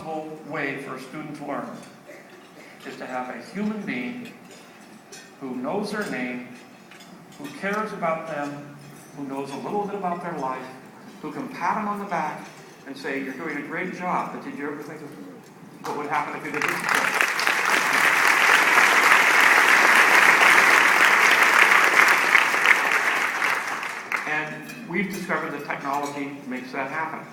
possible way for a student to learn is to have a human being who knows their name, who cares about them, who knows a little bit about their life, who can pat them on the back and say, "You're doing a great job, but did you ever think of what would happen if you did this?" And we've discovered that technology makes that happen.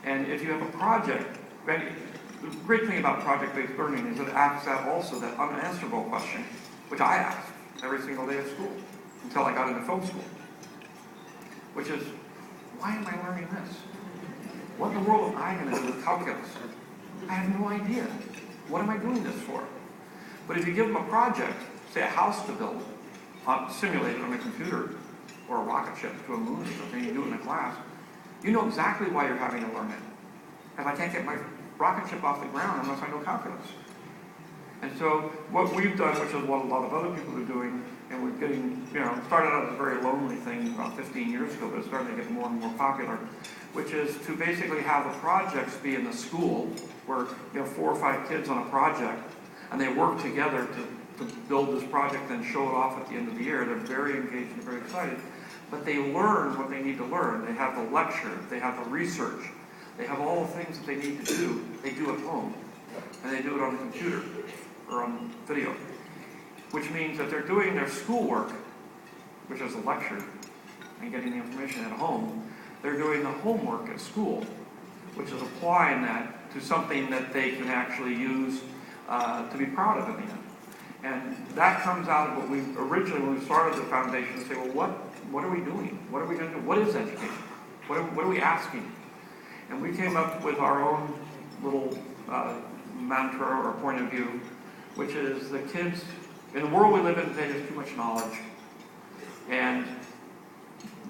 And if you have a project, the great thing about project-based learning is it asks that also that unanswerable question, which I asked every single day at school until I got into film school, which is, why am I learning this? What in the world am I going to do with calculus? I have no idea. What am I doing this for? But if you give them a project, say a house to build, simulated on a computer, or a rocket ship to a moon or something, you do it in a class, you know exactly why you're having to learn it. And I can't get my rocket ship off the ground unless I know calculus. And so what we've done, which is what a lot of other people are doing, and we're getting, started out as a very lonely thing about 15 years ago, but it's starting to get more and more popular, which is to basically have the projects be in the school where 4 or 5 kids on a project, and they work together to build this project and show it off at the end of the year. They're very engaged and very excited. But they learn what they need to learn. They have the lecture, they have the research, they have all the things that they need to do. They do at home, and they do it on the computer or on video, which means that they're doing their schoolwork, which is the lecture, and getting the information at home. They're doing the homework at school, which is applying that to something that they can actually use to be proud of in the end. And that comes out of what we originally, when we started the foundation, say, well, what are we doing? What are we going to do? What is education? What are we asking? And we came up with our own little mantra or point of view, which is the kids, in the world we live in today, there's too much knowledge. And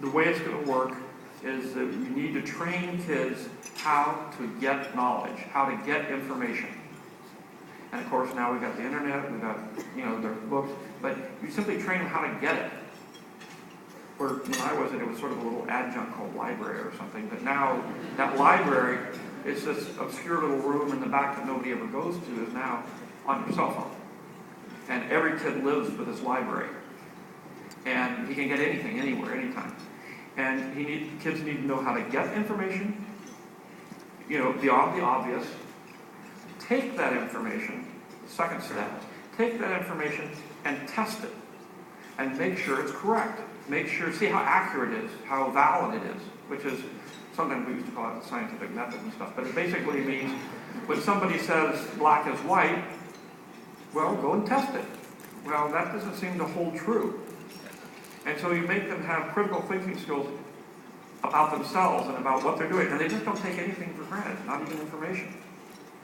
the way it's going to work is that you need to train kids how to get knowledge, how to get information. And of course now we've got the internet, we've got their books, but you simply train them how to get it. Where when I was it was sort of a little adjunct called library or something, but now that library, it's this obscure little room in the back that nobody ever goes to, is now on your cell phone. And every kid lives with his library. And he can get anything, anywhere, anytime. And kids need to know how to get information, beyond the obvious. Take that information, second step, take that information and test it. And make sure it's correct. See how accurate it is, how valid it is, which is, sometimes we used to call it the scientific method and stuff, but it basically means when somebody says black is white, well, go and test it. Well, that doesn't seem to hold true. And so you make them have critical thinking skills about themselves and about what they're doing, and they just don't take anything for granted, not even information.